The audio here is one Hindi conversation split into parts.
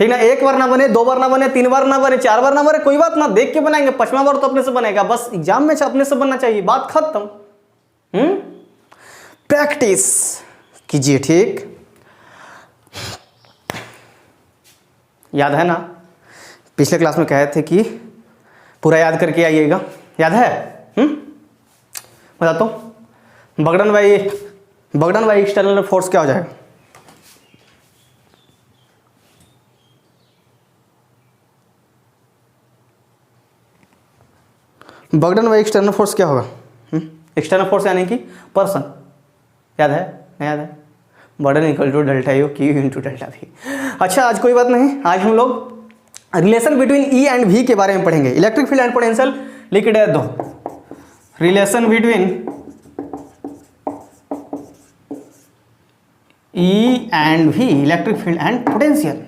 ठीक ना, एक बार ना बने, 2 बार ना बने, 3 बार ना बने, 4 बार ना बने, कोई बात ना, देख के बनाएंगे, 5वां बार तो अपने से बनेगा, बस एग्जाम में अपने से बनना चाहिए, बात खत्म। प्रैक्टिस कीजिए, ठीक, याद है ना, पिछले क्लास में कहे थे कि पूरा याद करके आइएगा, याद है? बताता हूँ, बगड़न बाई एक्सटर्नल फोर्स क्या हो जाएगा? बगड़न बाई एक्सटर्नल फोर्स क्या होगा? एक्सटर्नल फोर्स यानी कि पर्सन, याद है? नहीं याद है? बर्डन equal to delta U Q into delta V. अच्छा, आज कोई बात नहीं, आज हम लोग relation between E and V के बारे में पढ़ेंगे। इलेक्ट्रिक फील्ड एंड पोटेंशियल लिख दो, relation between E and V, electric field and potential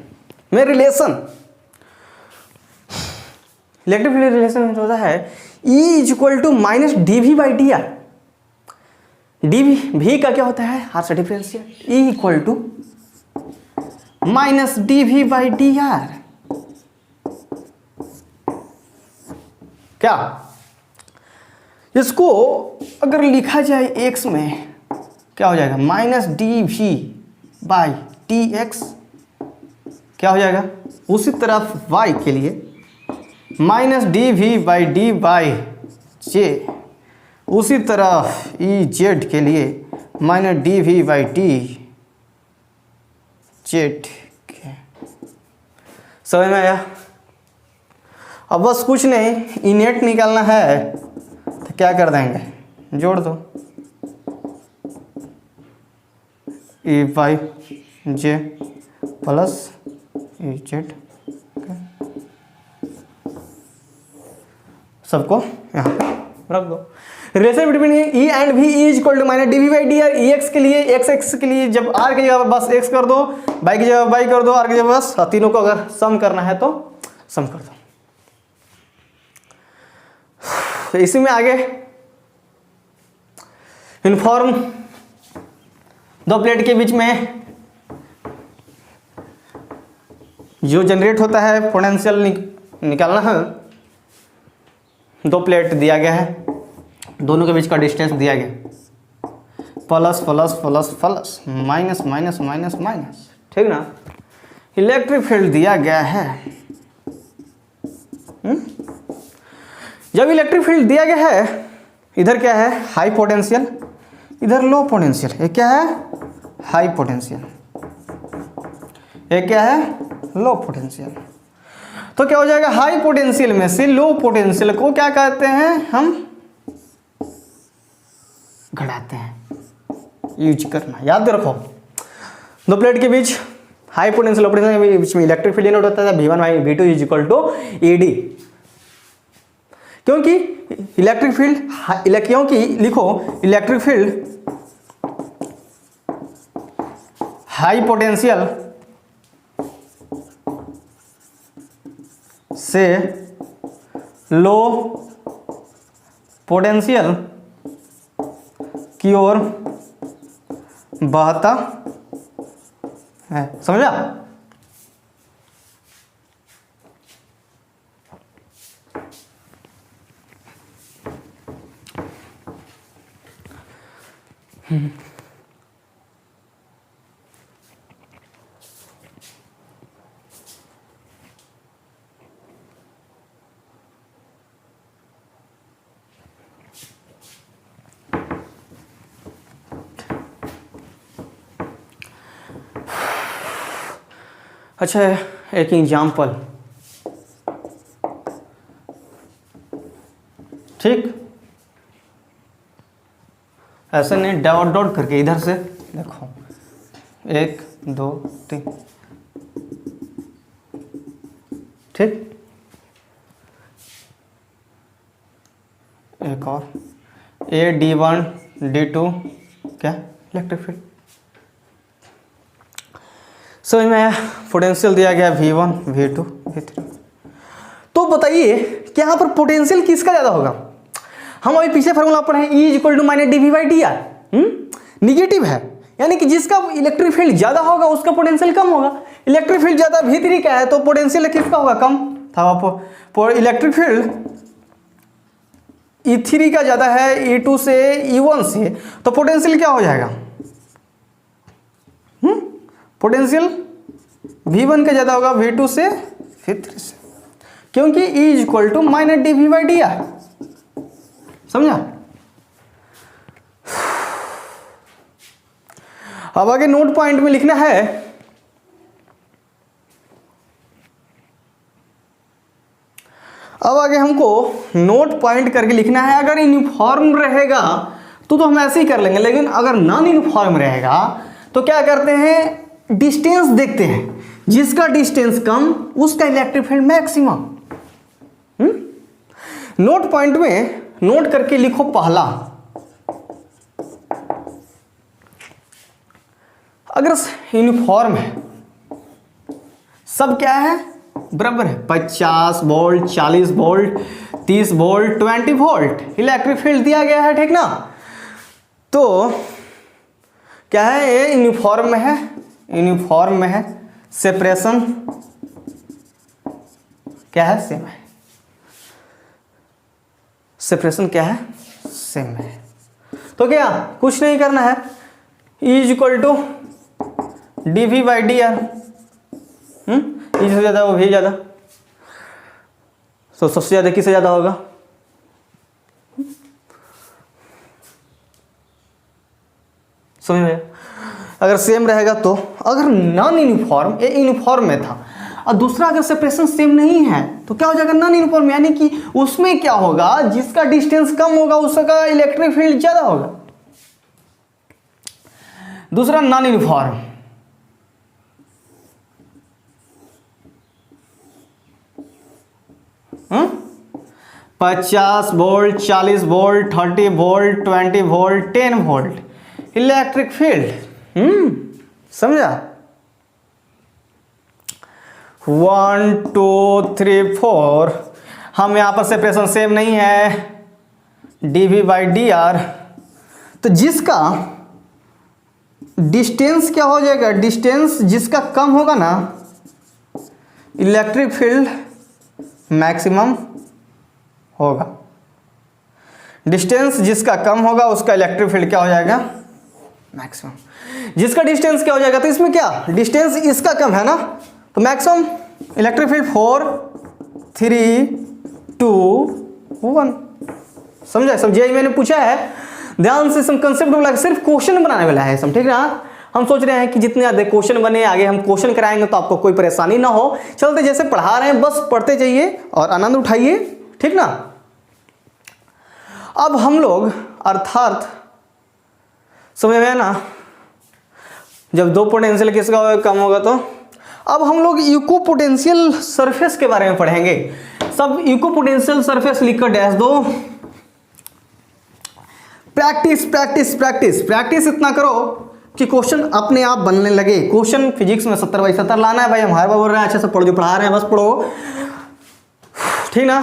में रिलेशन, इलेक्ट्रिक फील्ड रिलेशन होता है E is equal to minus D V by D R. D V का क्या होता है? आर से differential, E equal to minus D V by D R. क्या इसको अगर लिखा जाए x में क्या हो जाएगा? Minus D V by D X क्या हो जाएगा? उसी तरफ y के लिए minus D V by D by J, उसी तरफ ई जेड के लिए minus D V by D Z. समझ में आया? अब बस कुछ नहीं, इनेट निकालना है तो क्या कर देंगे? जोड़ दो, E by J plus E Z, सबको यहाँ पे रख दो। Relation between E and V is equal to minus D V by D R. E X के लिए, एक्स एक्स के लिए जब आर की जगह बस एक्स कर दो, बाई की जगह बाई कर दो, आर की जगह बस, तीनों को अगर सम करना है तो सम कर दो। तो इसी में आगे इनफॉर्म दो प्लेट के बीच में जो जनरेट होता है पोटेंशियल निकालना है। दो प्लेट दिया गया है, दोनों के बीच का डिस्टेंस दिया गया, plus plus plus plus minus minus minus minus, ठीक ना। इलेक्ट्रिक फील्ड दिया गया है। जब इलेक्ट्रिक फील्ड दिया गया है, इधर क्या है? हाई पोटेंशियल, इधर लो पोटेंशियल। ये क्या है? हाई पोटेंशियल, ये क्या है? Low potential. तो क्या हो जाएगा? हाई पोटेंशियल में से लो पोटेंशियल को क्या कहते हैं? हम घटाते हैं। यूज करना, याद रखो। दो प्लेट के बीच हाई पोटेंशियल, लो पोटेंशियल के बीच में इलेक्ट्रिक फील्ड डिनोट होता है V1 by V2 is equal to ED। क्योंकि इलेक्ट्रिक फील्ड, क्योंकि लिखो इलेक्ट्रिक फील्ड हाई पोटेंशियल से लो पोटेंशियल की ओर बहता है। समझा? अच्छा, एक एग्जाम्पल, ठीक, ऐसे नहीं, डॉट डॉट करके इधर से देखो, 1 2 3, ठीक। एक और D1 D2 क्या? Electric field. समझ में आया? पोटेंशियल दिया गया V1 V2 V3। तो बताइए कि यहाँ पर पोटेंशियल किसका ज़्यादा होगा? हम अभी पीछे फार्मूला पढ़े हैं, E equal to minus D V by D R. Negative है, यानी कि जिसका इलेक्ट्रिक फील्ड ज़्यादा होगा उसका पोटेंशियल कम होगा। इलेक्ट्रिक फील्ड ज़्यादा V3 का है तो पोटेंशियल किसका होगा, कम था। इलेक्ट्रिक फील्ड E3 का ज़्यादा है E2 से E1 से, तो पोटेंशियल क्या हो जाएगा, पोटेंशियल V1 का ज़्यादा होगा V2 से V3 से, क्योंकि E equal to minus dV/dr। समझा। अब आगे नोट पॉइंट में लिखना है, अब आगे हमको नोट पॉइंट करके लिखना है। अगर यूनिफॉर्म रहेगा तो हम ऐसे ही कर लेंगे, लेकिन अगर नॉन यूनिफॉर्म रहेगा तो क्या करते हैं, डिस्टेंस देखते हैं, जिसका डिस्टेंस कम उसका electric field maximum. Note point में नोट करके लिखो पहला, अगर यूनिफॉर्म है, सब क्या है, बराबर है, 50 volt, 40 volt, 30 volt, 20 volt electric field दिया गया है, ठीक ना। तो क्या है, ये यूनिफॉर्म में है, यूनिफॉर्म में है, सेपरेशन क्या है, सेम है, सेपरेशन क्या है, सेम है। तो क्या कुछ नहीं करना है, E is equal to dV/dr, E से ज़्यादा वो भी ज़्यादा, तो सबसे ज़्यादा किससे ज़्यादा होगा, समझ में। अगर सेम रहेगा तो, अगर नॉन यूनिफॉर्म, ये यूनिफॉर्म में था, और दूसरा अगर सेपरेशन सेम नहीं है तो क्या हो जाएगा, नॉन यूनिफॉर्म, यानी कि उसमें क्या होगा, जिसका डिस्टेंस कम होगा उसका इलेक्ट्रिक फील्ड ज़्यादा होगा। दूसरा नॉन यूनिफॉर्म, हाँ, 50 volt, 40 volt, 30 volt, 20 volt, 10 volt electric field. समझा। 1 2 3 4, हम यहाँ पर सेपरेशन सेम नहीं है, dV/dr, तो जिसका डिस्टेंस क्या हो जाएगा, डिस्टेंस जिसका कम होगा ना, इलेक्ट्रिक फील्ड मैक्सिमम होगा। डिस्टेंस जिसका कम होगा उसका इलेक्ट्रिक फील्ड क्या हो जाएगा, मैक्सिमम। जिसका डिस्टेंस क्या हो जाएगा, तो इसमें क्या डिस्टेंस इसका कम है ना, तो मैक्सिमम इलेक्ट्रिक फील्ड 4 3 2 1। समझा, समझिए, मैंने पूछा है ध्यान से, सम कंसेप्ट वाला, सिर्फ क्वेश्चन बनाने वाला है सब, ठीक ना। हम सोच रहे हैं कि जितने ज़्यादा क्वेश्चन बने, आगे हम क्वेश्चन कराएंगे तो आपको कोई परेशानी ना हो। चलते जैसे पढ़ा रहे हैं बस पढ़ते जाइए और आनंद उठाइए, ठीक ना। अब हम लोग अर्थात समझ में ना, जब दो पोटेंशियल किसका कम होगा तो, अब हम लोग इको पोटेंशियल सरफेस के बारे में पढ़ेंगे। सब इको पोटेंशियल सरफेस लिखकर डैश दो। प्रैक्टिस प्रैक्टिस प्रैक्टिस प्रैक्टिस इतना करो कि क्वेश्चन अपने आप बनने लगे। क्वेश्चन फिजिक्स में 70/70 लाना है भाई, हम हर बार बोल रहे हैं अच्छे से पढ़ो, जो पढ़ा रहे हैं बस पढ़ो, ठीक ना।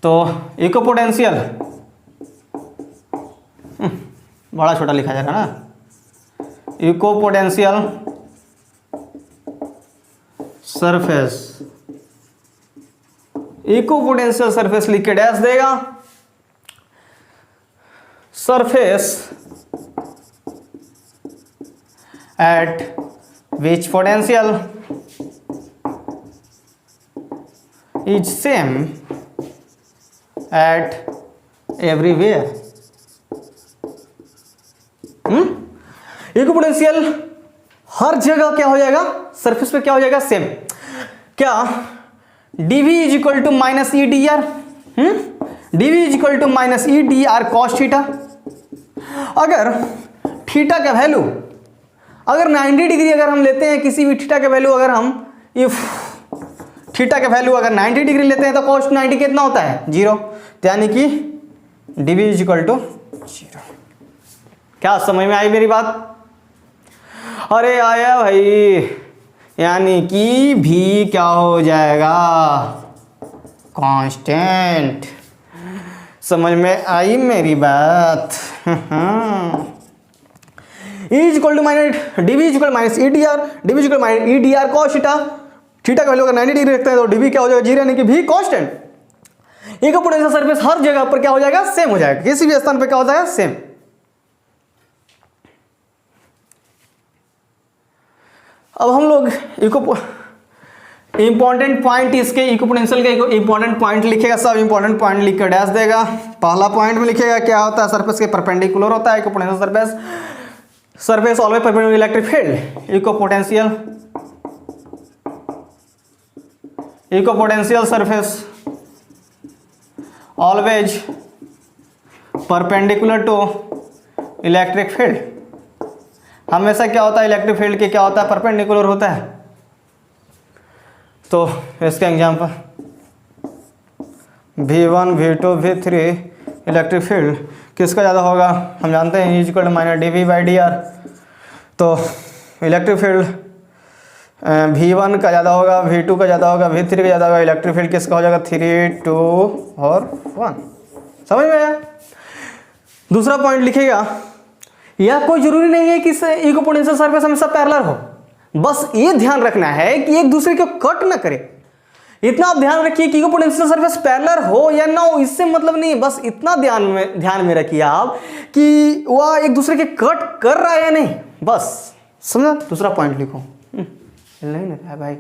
तो इको पोटेंशियल बड़ा छोटा लिखा जाएगा ना, equipotential surface, equipotential surface लिख के डैश देगा। Surface at which potential is same at everywhere। Equipotential हर जगह क्या हो जाएगा, सरफेस पे क्या हो जाएगा, सेम। क्या dV is equal to minus E D R, dV is equal to minus E D R cos theta. अगर थीटा का वैल्यू अगर 90 डिग्री अगर हम लेते हैं, किसी भी थीटा का वैल्यू अगर हम, इफ थीटा का वैल्यू अगर 90 डिग्री लेते हैं तो कॉस 90 कितना होता है, 0। यानी कि dV इज इक्वल टू 0। क्या समझ में आई मेरी बात? अरे आया भाई, यानी कि भी क्या हो जाएगा, कांस्टेंट। समझ में आई मेरी बात? E is equal to minus dv is equal minus E D R, dv is equal minus E D R cos theta, theta का वैल्यू अगर 90 डिग्री रखते हैं तो dv क्या हो जाएगा 0 यानी कि v कांस्टेंट। एक पोटेंशियल सरफेस हर जगह पर क्या हो जाएगा सेम हो जाएगा, किसी भी स्थान पर क्या हो जाएगा सेम। अब हम लोग इंपॉर्टेंट पॉइंट इसके इको पोटेंशियल के इंपॉर्टेंट पॉइंट लिखेगा, सब इंपॉर्टेंट पॉइंट लिख कर डैश देगा। पहला पॉइंट में लिखेगा क्या होता है, सरफेस के परपेंडिकुलर होता है equipotential surface, surface always perpendicular electric field, equipotential surface always perpendicular to electric field. हमेशा क्या होता है इलेक्ट्रिक फील्ड के क्या होता है परपेंडिकुलर होता है। तो इसका example V1 V2 V3 electric field किसका ज़्यादा होगा, हम जानते हैं is equal minus dv by D are. तो इलेक्ट्रिक फील्ड V1 का ज़्यादा होगा, V2 का ज़्यादा होगा, V3 का ज़्यादा होगा। इलेक्ट्रिक फील्ड किसका हो जाएगा 3 2 और 1। समझ में आया। दूसरा पॉइंट लिखेगा, यह कोई जरूरी नहीं है कि इको पोटेंशियल सरफेस हमेशा पैरेलल हो, बस ये ध्यान रखना है कि एक दूसरे को कट ना करे। इतना आप ध्यान रखिए कि इको पोटेंशियल सरफेस पैरेलल हो या ना हो, इससे मतलब नहीं, बस इतना ध्यान में रखिए आप कि वह एक दूसरे के कट कर रहा है या नहीं, बस समझा। दूसरा पॉइंट लिखो, नहीं ना है भाई।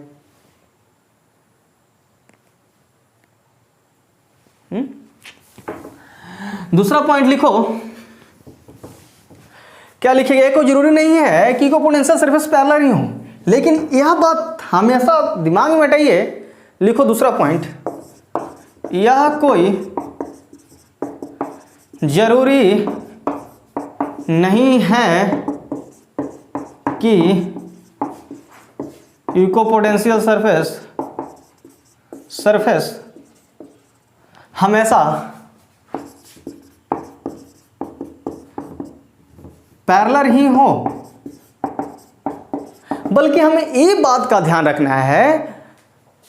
दूसरा पॉइंट लिखो, क्या लिखेगा, कोई जरूरी नहीं है कि इको पोटेंशियल सरफेस पैरेलल ही हो, लेकिन यह बात हमेशा दिमाग में बैठाइए। लिखो दूसरा पॉइंट, यह कोई जरूरी नहीं है कि इको पोटेंशियल सरफेस हमेशा पैरेलल ही हो, बल्कि हमें ये बात का ध्यान रखना है,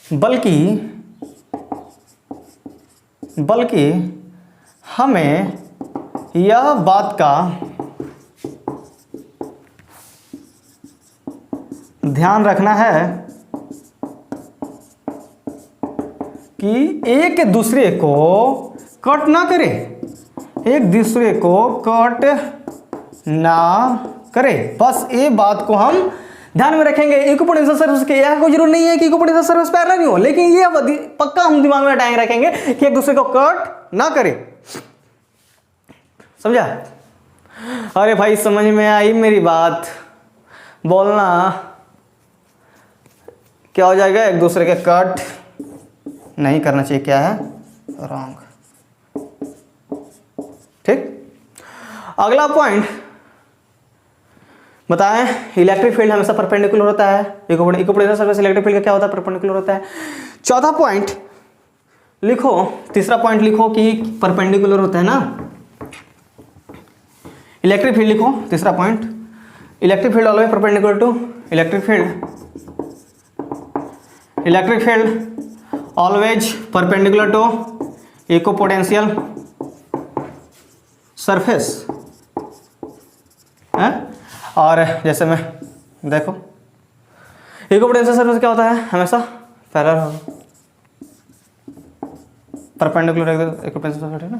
बल्कि हमें यह बात का ध्यान रखना है कि एक दूसरे को कट ना करे, एक दूसरे को कट ना करे, बस ये बात को हम ध्यान में रखेंगे। इको पोटेंशियल सरफेस के यह कोई जरूरी नहीं है कि इको पोटेंशियल सरफेस पैरेलल नहीं हो, लेकिन ये पक्का हम दिमाग में टाइम रखेंगे कि एक दूसरे को कट ना करे। समझा। अरे भाई समझ में आई मेरी बात, बोलना क्या हो जाएगा, एक दूसरे के कट नहीं करना चाहिए, क्या है रॉन्ग। ठीक। अगला पॉइंट बताएं, इलेक्ट्रिक फील्ड हमेशा परपेंडिकुलर होता है, equipotential surface electric field का क्या होता है परपेंडिकुलर होता है। चौथा पॉइंट लिखो, तीसरा पॉइंट लिखो कि परपेंडिकुलर होता है ना इलेक्ट्रिक फील्ड। लिखो तीसरा point, electric field always perpendicular to electric field always perpendicular to equipotential surface है। और जैसे में देखो इको पोटेंशियल सरफेस क्या होता है, हमेशा पैरेलल होगा, परपेंडिकुलर इको पोटेंशियल सरफेस है ना।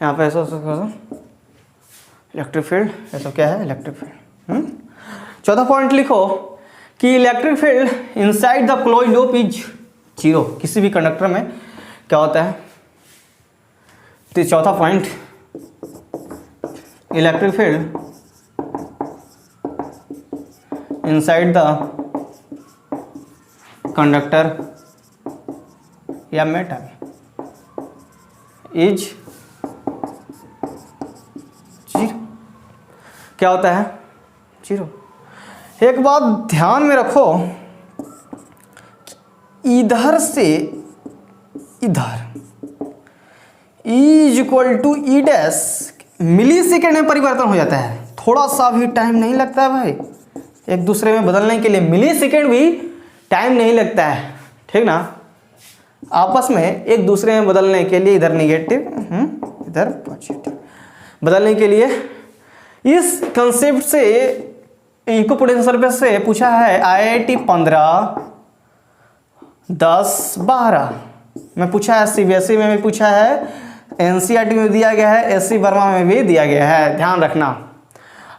यहाँ पे ऐसा इलेक्ट्रिक फील्ड, ऐसा क्या है इलेक्ट्रिक फील्ड। चौथा पॉइंट लिखो कि electric field inside the closed loop is 0, किसी भी कंडक्टर में क्या होता है। तो चौथा point, electric field inside the conductor या मेटल इज 0, क्या होता है 0। एक बात ध्यान में रखो, इधर से इधर is equal to E dash millisecond में परिवर्तन हो जाता है, थोड़ा सा भी टाइम नहीं लगता है भाई एक दूसरे में बदलने के लिए, मिली सेकेंड भी टाइम नहीं लगता है, ठीक ना। आपस में एक दूसरे में बदलने के लिए, इधर नेगेटिव इधर पॉजिटिव, बदलने के लिए इस कंसेप्ट से इक्विपोटेंशियल सरफेस से पूछा है IIT 15, 10, 12 में पूछा है, CBSE में भी पूछा है, NCERT में दिया गया है, SC वर्मा में भी दिया गया है, ध्यान रखना।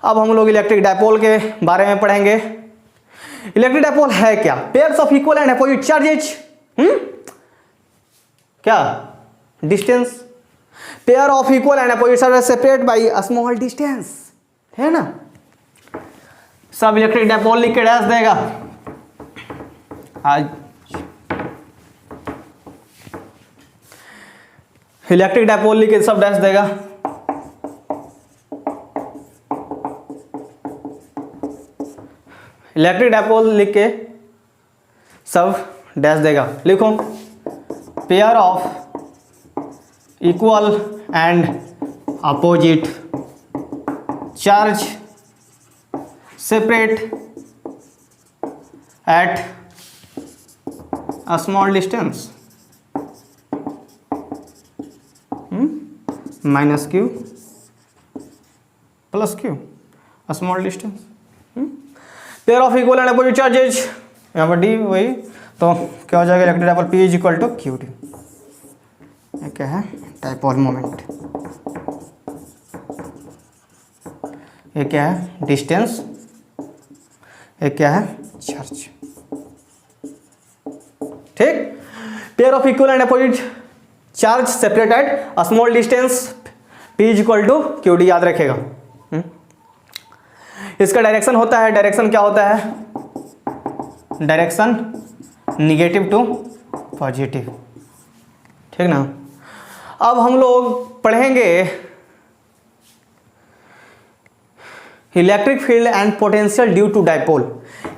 अब हम लोग इलेक्ट्रिक डायपोल के बारे में पढ़ेंगे। इलेक्ट्रिक डायपोल है क्या? Pairs of equal and opposite charges, क्या distance, pair of equal and opposite charges separate by a small distance, है ना। सब इलेक्ट्रिक डायपोल लिख के डैश देगा आज। इलेक्ट्रिक डायपोल लिख के सब डैश देगा। इलेक्ट्रिक डायपोल लिख के सब डैश देगा। लिखो pair of equal and opposite charge separate at a small distance minus Q plus Q, a small distance. Pair of equal and opposite charges, यहाँ पर डी वही, तो क्या हो जाएगा electric dipole P is equal to Q D. ये क्या है? Dipole moment. ये क्या है? डिस्टेंस। ये क्या है? चार्ज। ठीक। Pair of equal and opposite charge separate at a small distance, P is equal to Q D, याद रखेगा। इसका डायरेक्शन होता है, डायरेक्शन क्या होता है? डायरेक्शन निगेटिव टू पॉजिटिव, ठीक ना। अब हम लोग पढ़ेंगे electric field and potential due to dipole.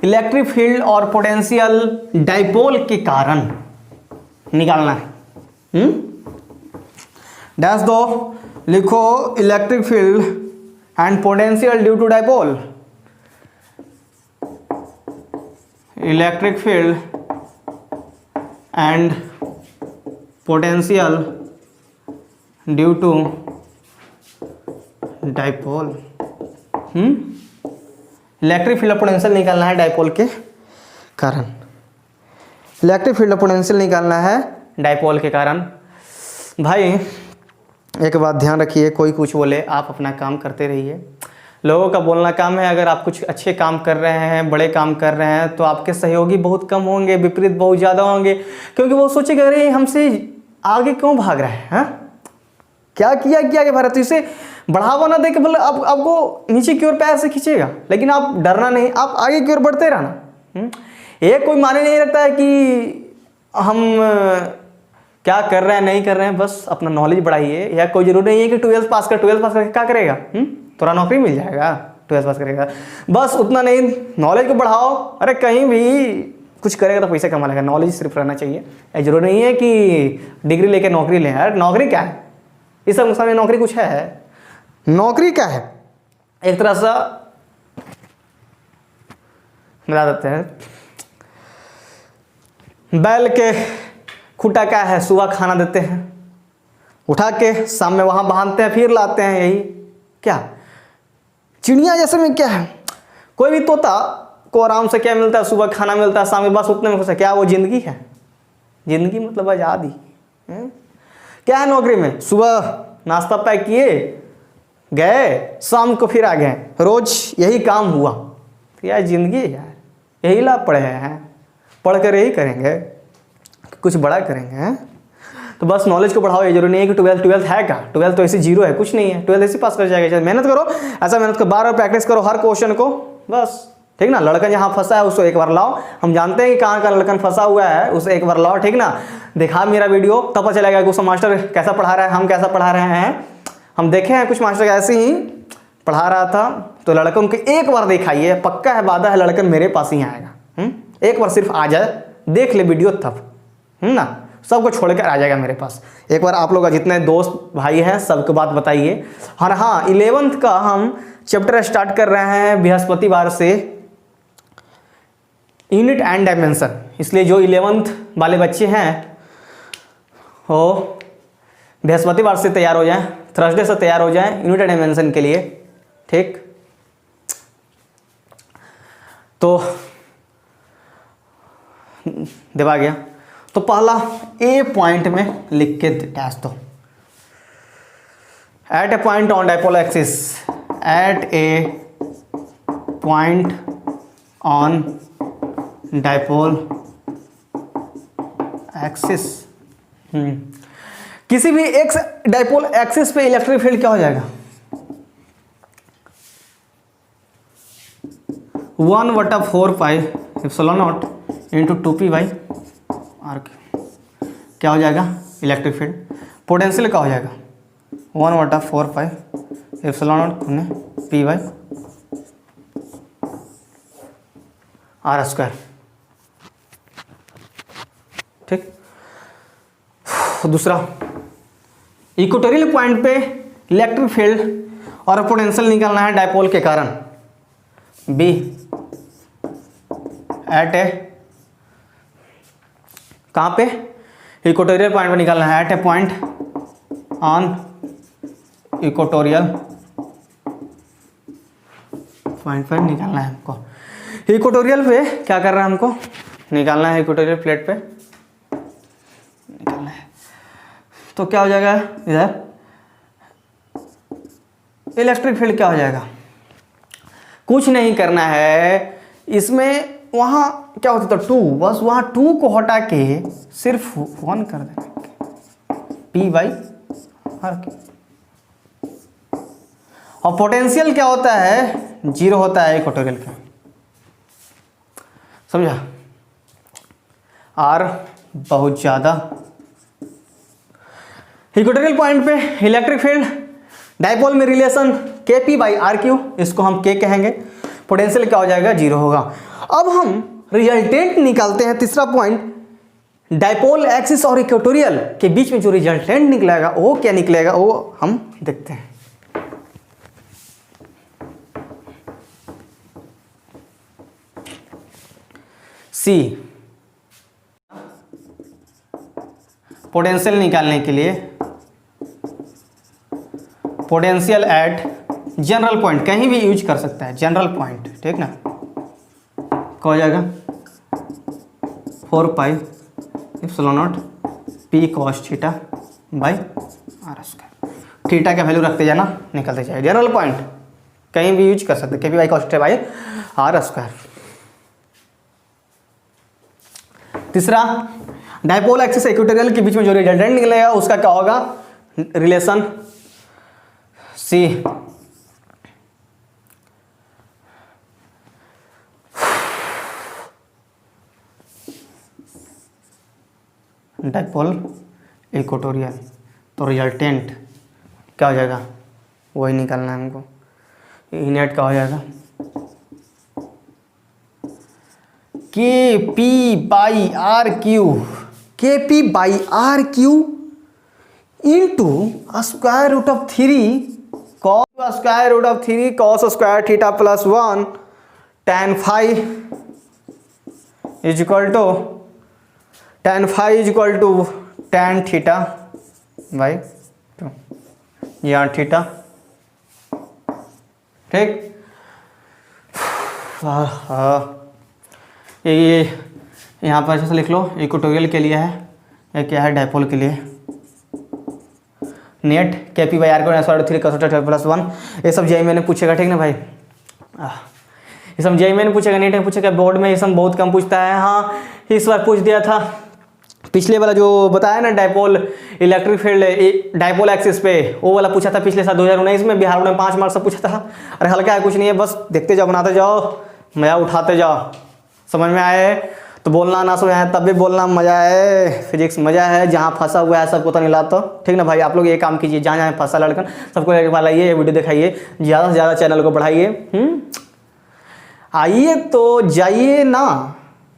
Electric field और पोटेंशियल डायपोल के कारण निकालना है। डैश दो, लिखो electric field and potential due to dipole. Electric field and potential due to dipole. Electric field potential निकालना है डायपोल के कारण। इलेक्ट्रिक फील्ड पोटेंशियल निकालना है डायपोल के कारण। भाई एक बात ध्यान रखिए, कोई कुछ बोले आप अपना काम करते रहिए। लोगों का बोलना काम है। अगर आप कुछ अच्छे काम कर रहे हैं, बड़े काम कर रहे हैं, तो आपके सहयोगी बहुत कम होंगे, विपरीत बहुत ज़्यादा होंगे, क्योंकि वो सोचेगा अरे हमसे आगे क्यों भाग रहा है, हाँ क्या किया कि भारत, इसे बढ़ावा ना दे के बोले आपको नीचे की ओर पैर से खींचेगा। लेकिन आप डरना नहीं, आप आगे की ओर बढ़ते रहना। ये कोई माने नहीं रखता है कि हम क्या कर रहे हैं नहीं कर रहे हैं, बस अपना नॉलेज बढ़ाइए। या कोई जरूरी नहीं है कि 12th पास करके क्या करेगा, थोड़ा नौकरी मिल जाएगा, 12th पास करेगा, बस उतना नहीं, नॉलेज को बढ़ाओ। अरे कहीं भी कुछ करेगा तो पैसा कमा लेगा, नॉलेज सिर्फ रहना चाहिए। ये जरूरी नहीं है कि डिग्री लेके नौकरी लें। यार नौकरी क्या है, इस सब में नौकरी कुछ है? नौकरी क्या है? एक तरह से बता देते हैं, बैल के खूटा क्या है? सुबह खाना देते हैं, उठा के शाम में वहाँ बांधते हैं, फिर लाते हैं। यही क्या चिड़िया जैसे में क्या है? कोई भी तोता को आराम से क्या मिलता है? सुबह खाना मिलता है, शाम में बस उतने में खुश है। क्या वो जिंदगी है? जिंदगी मतलब आज़ादी। क्या है नौकरी में? सुबह नाश्ता पैक किए, गए, शाम को फिर आ गए, रोज यही काम हुआ। तो यार जिंदगी है यार, यही लाभ पढ़े हैं, पढ़ कर यही करेंगे, कुछ बड़ा करेंगे। तो बस नॉलेज को बढ़ाओ। ये जरूरी नहीं है कि 12th है क्या? 12th तो ऐसे जीरो है, कुछ नहीं है। 12th ऐसे पास कर जाएगा। मेहनत करो, ऐसा मेहनत करो, बार बार प्रैक्टिस करो हर क्वेश्चन को, बस ठीक ना। लड़कन जहाँ फंसा है उसको एक बार लाओ। हम जानते हैं कि कहाँ का लड़कन फंसा हुआ है, उसे एक बार लाओ, ठीक ना। दिखा मेरा वीडियो, तब पता चलेगा कि उस मास्टर कैसा पढ़ा रहा है, हम कैसा पढ़ा रहे हैं। हम देखे हैं कुछ मास्टर ऐसे ही पढ़ा रहा था, तो लड़कन को एक बार दिखाइए, पक्का है, वादा है, लड़कन मेरे पास ही आएगा। एक बार सिर्फ आ जाए, देख ले वीडियो, तब ना सबको छोड़कर आ जाएगा मेरे पास। एक बार आप लोग जितने दोस्त भाई हैं सबको बात बताइए। और हाँ, 11th का हम चैप्टर स्टार्ट कर रहे हैं बृहस्पतिवार से, यूनिट एंड डायमेंशन। इसलिए जो 11th वाले बच्चे हैं वो बृहस्पतिवार से तैयार हो जाएं, थर्सडे से तैयार हो जाएं यूनिट एंड डायमेंशन के लिए, ठीक, तो दिया गया। तो पहला ए पॉइंट में लिख के डैश दो, at a point on dipole axis, at a point on dipole axis, किसी भी एक्स डाइपोल एक्सिस पे इलेक्ट्रिक फील्ड क्या हो जाएगा, 1/4 pi epsilon naught into 2p by R Q, क्या हो जाएगा इलेक्ट्रिक फील्ड। पोटेंशियल क्या हो जाएगा 1/4 pi epsilon naught p by R square. ठीक, दूसरा इक्वेटोरियल पॉइंट पे इलेक्ट्रिक फील्ड और पोटेंशियल निकालना है डाइपोल के कारण, बी एट ए, कहाँ पे इक्वेटोरियल पॉइंट पे निकालना है, at a point on equatorial point पे निकालना है हमको। इक्वेटोरियल पे क्या करना है हमको, निकालना है इक्वेटोरियल प्लेट पे निकालना है। तो क्या हो जाएगा इधर इलेक्ट्रिक फील्ड क्या हो जाएगा, कुछ नहीं करना है इसमें, वहाँ क्या होता था 2, बस वहाँ 2 को हटा के सिर्फ 1 कर देना, p बाई आर क्यू। और पोटेंशियल क्या होता है 0 होता है इक्वेटोरियल का, समझा। आर बहुत ज़्यादा, इक्वेटोरियल पॉइंट पे इलेक्ट्रिक फील्ड डाइपोल में relation kp by R Q, इसको हम k कहेंगे, पोटेंशियल क्या हो जाएगा 0 होगा। अब हम रिजल्टेंट निकालते हैं, तीसरा पॉइंट डाइपोल एक्सिस और इक्वेटोरियल के बीच में जो रिजल्टेंट निकलेगा वो क्या निकलेगा वो हम देखते हैं। सी, पोटेंशियल निकालने के लिए पोटेंशियल एट जनरल पॉइंट, कहीं भी यूज कर सकता है जनरल पॉइंट, ठीक ना, क्या हो जाएगा 4 pi epsilon naught p cos theta by R square. Theta का वैल्यू रखते जाना, निकलते जाए, जनरल पॉइंट कहीं भी यूज कर सकते, kp by cos theta by R square. तीसरा डाइपोल एक्सिस इक्वेटोरियल के बीच में जो रिजल्टेंट निकलेगा उसका क्या होगा रिलेशन, सी डाइपोल इक्वेटोरियल, तो रिजल्टेंट क्या हो जाएगा वही निकालना है हमको, नेट क्या हो जाएगा K P by R Q, K P by R Q into square root of 3 cos square root of 3 cos square theta plus 1 tan phi is equal to tan phi is equal to tan theta by 2, यहाँ थीटा, ठीक। ये यहाँ पर अच्छे से लिख लो, इक्वेटोरियल के लिए है, ये क्या है डाइपोल के लिए, नेट के पी बाई आर को 3 cos थीटा प्लस 1, ये सब जेई मैंने पूछेगा, ठीक ना भाई, ये सब जेई मैंने पूछेगा, नेट में पूछेगा, बोर्ड में ये सब बहुत कम पूछता है। हाँ इस बार पूछ दिया था, पिछले वाला जो बताया ना dipole electric field dipole axis पे, वो वाला पूछा था पिछले साल 2019 में, बिहार में 5 मार्क्स से पूछा था। अरे हल्का है, कुछ नहीं है, बस देखते जाओ, बनाते जाओ, मजा उठाते जाओ, समझ में आए तो बोलना, ना समझ आए तब भी बोलना, मजा है, फिजिक्स मजा है, जहाँ फंसा हुआ है सबको तो नहीं लाता, ठीक ना भाई। आप लोग ये काम कीजिए, जहाँ जहाँ फंसा लड़कन सबको लेकर लाइए, ये वीडियो दिखाइए, ज़्यादा से ज़्यादा चैनल को बढ़ाइए। आइए तो जाइए ना,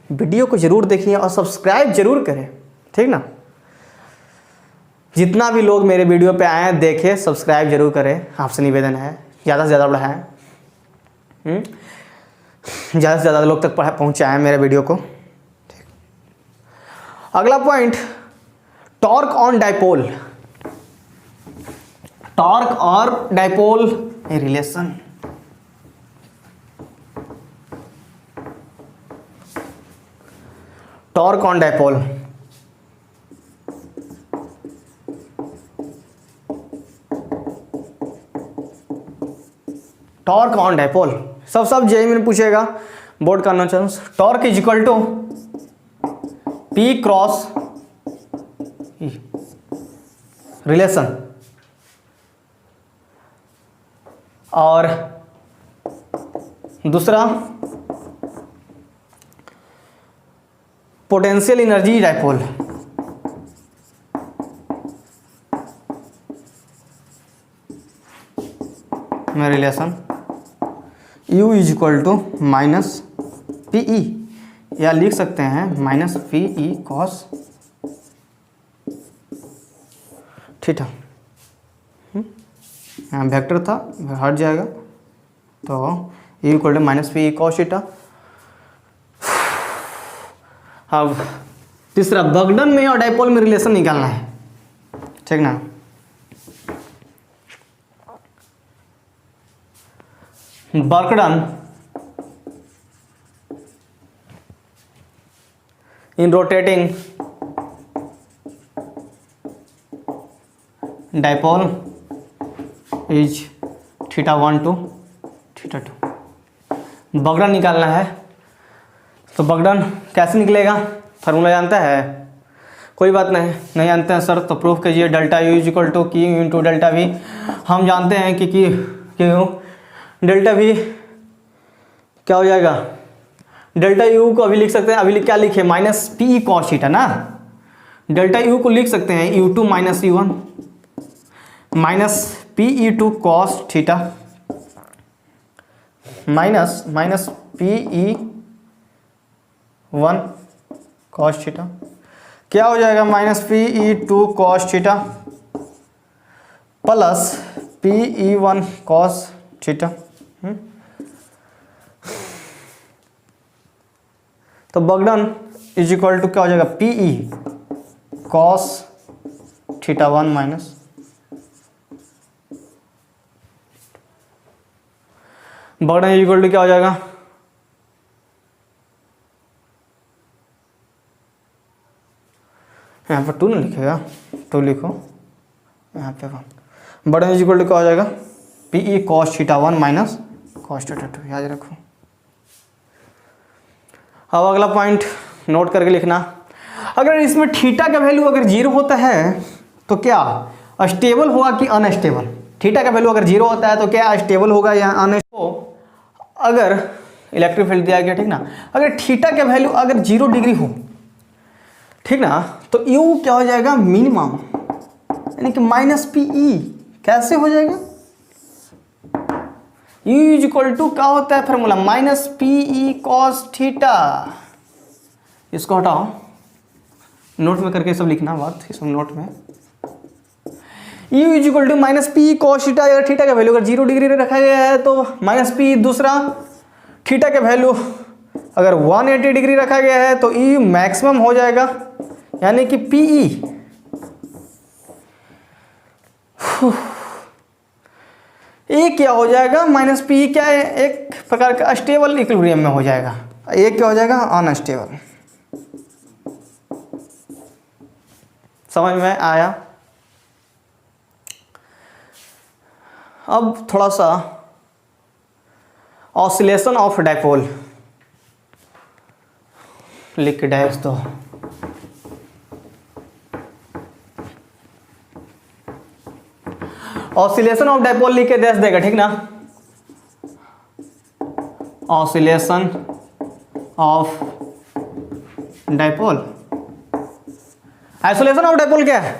वीडियो को ज़रूर देखिए और सब्सक्राइब जरूर करें, ठीक ना। जितना भी लोग मेरे वीडियो पे आए हैं देखें, सब्सक्राइब जरूर करें, आपसे निवेदन है, ज़्यादा से ज़्यादा बढ़ाएं, ज़्यादा से ज़्यादा लोग तक पहुँचाएँ मेरे वीडियो को। अगला point torque on dipole, torque और dipole relation, torque on dipole, torque on dipole सब जेई में पूछेगा, बोर्ड करना chance. Torque is equal to P cross relation, और दूसरा पोटेंशियल एनर्जी डाइपोल, में relation U is equal to minus P E, या लिख सकते हैं minus P E cos theta. यहाँ वेक्टर था, हट जाएगा, तो U equal to minus P E cos theta. अब तीसरा बगडन में और डाइपोल में रिलेशन निकालना है, ठीक ना। Work done in rotating dipole is theta 1 to theta 2। बगडन निकालना है, तो बगडन कैसे निकलेगा, फार्मूला जानता है? कोई बात नहीं जानते हैं सर तो प्रूफ कीजिए। Delta U is equal to Q into delta V. हम जानते हैं कि क्यू डेल्टा वी क्या हो जाएगा, डेल्टा यू को अभी लिख सकते हैं, अभी क्या लिखे, minus P E cos theta ना। डेल्टा यू को लिख सकते हैं U two minus U one minus P E two cos theta minus P E one cos theta, क्या हो जाएगा minus P E two cos theta plus P E one cos theta. तो बगडन इज इक्वल टू क्या हो जाएगा, P E cos theta 1 minus बगडन इज इक्वल टू क्या हो जाएगा, यहाँ पर 2 ना लिखेगा, 2 लिखो यहाँ पे 1। बगडन इज इक्वल टू क्या हो जाएगा, P E cos theta 1 minus cos theta 2, याद रखो। अब अगला पॉइंट नोट करके लिखना, अगर इसमें थीटा का वैल्यू अगर 0 होता है तो क्या स्टेबल होगा कि अनस्टेबल। थीटा का वैल्यू अगर 0 होता है तो क्या स्टेबल होगा या अनस्टेबल। अगर इलेक्ट्रिक फील्ड दिया गया, ठीक ना, अगर थीटा का वैल्यू अगर 0 डिग्री हो, ठीक ना, तो यू क्या हो जाएगा, मिनिमम, यानी कि माइनस पी ई। कैसे हो जाएगा, U इज इक्वल टू क्या होता है formula, minus P E cos theta. इसको हटाओ, नोट में करके सब लिखना बात, इस नोट में U is equal to minus P E cos theta. अगर थीटा का वैल्यू अगर 0 डिग्री रखा गया है तो माइनस पी। दूसरा थीटा का वैल्यू अगर 180 डिग्री रखा गया है तो E मैक्सिमम हो जाएगा, यानी कि पी ई एक क्या हो जाएगा, माइनस पी क्या है, एक प्रकार का स्टेबल इक्विलिब्रियम में हो जाएगा। एक क्या हो जाएगा, अनस्टेबल। समझ में आया? अब थोड़ा सा ऑसिलेशन ऑफ डाइपोल लिख के डायस दो। ऑसिलेशन ऑफ डाइपोल लिख के दे देगा, ठीक ना। Oscillation of dipole, isolation of dipole क्या है,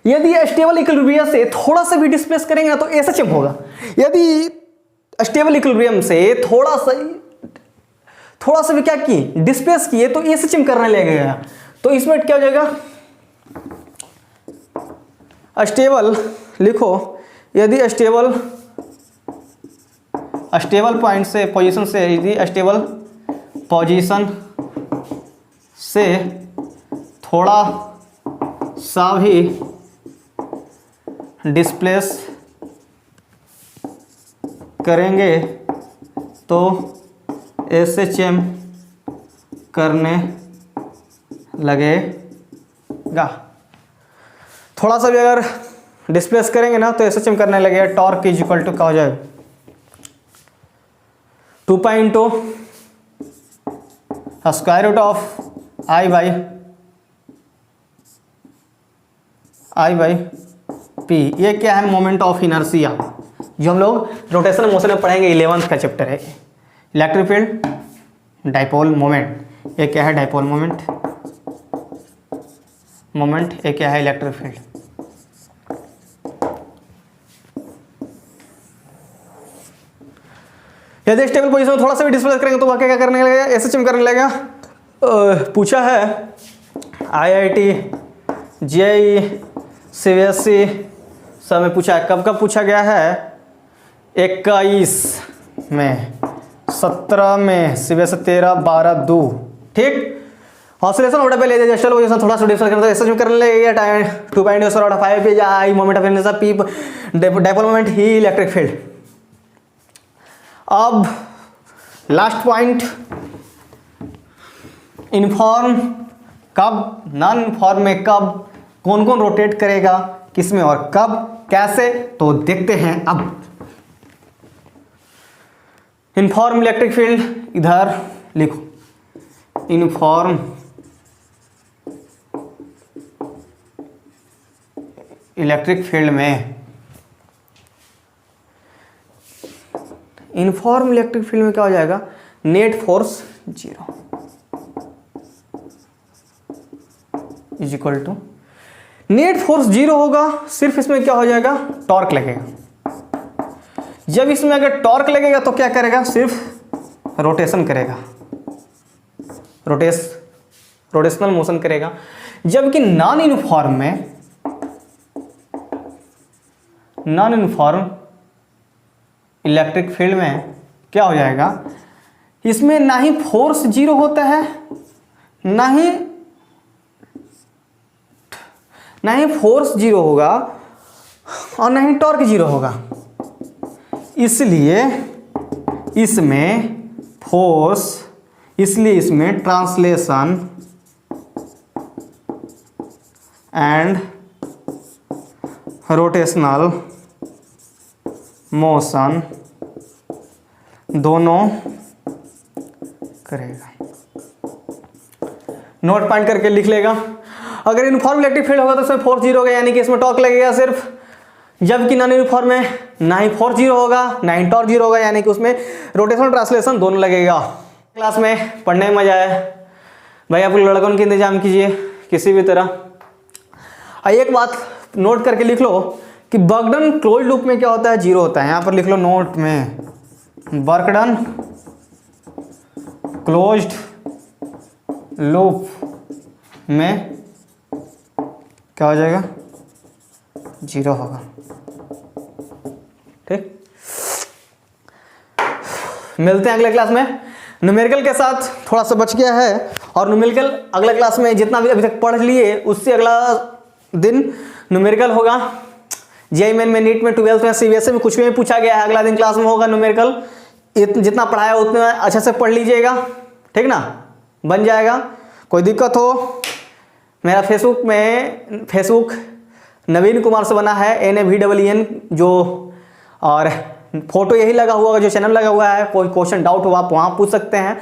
यदि स्टेबल इक्विलिब्रियम से थोड़ा सा भी डिस्प्लेस करेंगे ना तो एसएचएम होगा। यदि स्टेबल इक्विलिब्रियम से थोड़ा सा भी क्या की डिस्प्लेस किए तो एसएचएम करने लगेगा। तो इसमें क्या हो जाएगा, स्टेबल लिखो, यदि स्टेबल पॉइंट से पोजीशन से, यदि स्टेबल पोजीशन से थोड़ा सा भी डिस्प्लेस करेंगे तो एसएचएम करने लगेगा। थोड़ा सा भी अगर डिस्प्लेस करेंगे ना तो एसएचएम करने लगेगा। टॉर्क इज इक्वल टू क्या हो जाएगा, 2 pi into square root of I by P. ये क्या है, मोमेंट ऑफ इनर्शिया, जो हम लोग रोटेशन मोशन में पढ़ेंगे। 11th का चैप्टर है इलेक्ट्रिक फील्ड, डाइपोल मोमेंट। ये क्या है, डाइपोल मोमेंट। ये क्या है, इलेक्ट्रिक फील्ड। यदि स्टेबल पोजीशन में थोड़ा सा भी डिस्प्लेस करेंगे तो वाकई क्या करने लगेगा, एसएचएम करने लगेगा। पूछा है आईआईटी, जेईई, सीबीएसई सब में पूछा है। कब कब पूछा गया है, 21 में, 17 में, सीबीएसई 13, 12, 2। ठीक, oscillation of double edge stable position थोड़ा सा डिस्प्लेस करेंगे तो एसएचएम करने लगेगा। 2.5 पे I moment of inertia P, dipole moment ही इलेक्ट्रिक फील्ड। अब लास्ट पॉइंट, इनफॉर्म कब, नॉन इनफॉर्म में कब, कौन कौन रोटेट करेगा, किसमें और कब, कैसे, तो देखते हैं। अब इनफॉर्म इलेक्ट्रिक फील्ड इधर लिखो, इनफॉर्म इलेक्ट्रिक फील्ड में, इनफॉर्म इलेक्ट्रिक फील्ड में क्या हो जाएगा, net force 0 is equal to, net force 0 होगा, सिर्फ इसमें क्या हो जाएगा, टॉर्क लगेगा। जब इसमें अगर टॉर्क लगेगा तो क्या करेगा, सिर्फ रोटेशन करेगा, रोटेशनल मोशन करेगा। जबकि नॉन इनफॉर्म इलेक्ट्रिक फील्ड में क्या हो जाएगा, इसमें ना ही फोर्स 0 होता है, ना ही फोर्स 0 होगा और ना ही टॉर्क 0 होगा। इसलिए इसमें ट्रांसलेशन एंड रोटेशनल मोशन दोनों करेगा। नोट पॉइंट करके लिख लेगा। अगर यूनिफॉर्म इलेक्ट्रिक फील्ड होगा तो इसमें फोर्स 0 होगा, यानी कि इसमें टॉर्क लगेगा सिर्फ। जबकि नॉन यूनिफॉर्म में ना ही फोर्स 0 होगा ना ही टॉर्क 0 होगा, यानी कि उसमें रोटेशनल ट्रांसलेशन दोनों लगेगा। क्लास में पढ़ने में मजा आया भाई, आप लड़कों के इंतजाम कीजिए किसी भी तरह। एक बात नोट करके लिख लो कि वर्क डन क्लोज्ड लूप में क्या होता है, 0 होता है। यहां पर लिख लो नोट में, वर्क डन क्लोज्ड लूप में क्या हो जाएगा, 0 होगा। ठीक, मिलते हैं अगले क्लास में। न्यूमेरिकल के साथ थोड़ा सा बच गया है, और न्यूमेरिकल अगले क्लास में जितना भी अभी तक पढ़ लिए उससे अगला दिन न्यूमेरिकल होगा। जेईई मेन में, नीट में, 12th में, सीबीएसई में कुछ भी पूछा गया है, अगला दिन क्लास में होगा न्यूमेरिकल। जितना पढ़ाया उतना अच्छे से पढ़ लीजिएगा, ठीक ना, बन जाएगा। कोई दिक्कत हो, मेरा फेसबुक नवीन कुमार से बना है, NAVEEN जो, और फोटो यही लगा हुआ है, जो चैनल लगा हुआ है। कोई क्वेश्चन डाउट हो आप वहाँ पूछ सकते हैं।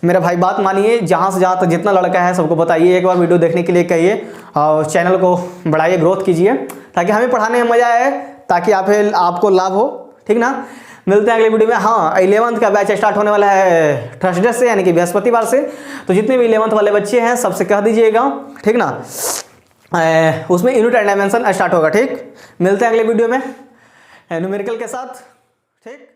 मेरा भाई बात मानिए, जहाँ से जहाँ तक जितना लड़का है सबको बताइए, एक बार वीडियो देखने के लिए कहिए, और चैनल को बढ़ाइए, ग्रोथ कीजिए, ताकि हमें पढ़ाने में मजा आए, ताकि आपको लाभ हो, ठीक ना। मिलते हैं अगले वीडियो में। हाँ, 11th का बैच स्टार्ट होने वाला है थर्सडे से, यानी कि बृहस्पतिवार से। तो जितने भी 11th वाले बच्चे हैं सबसे कह दीजिएगा, ठीक ना। उसमें यूनिट एंड डायमेंशन स्टार्ट होगा। ठीक, मिलते हैं अगले वीडियो में न्यूमेरिकल के साथ। ठीक।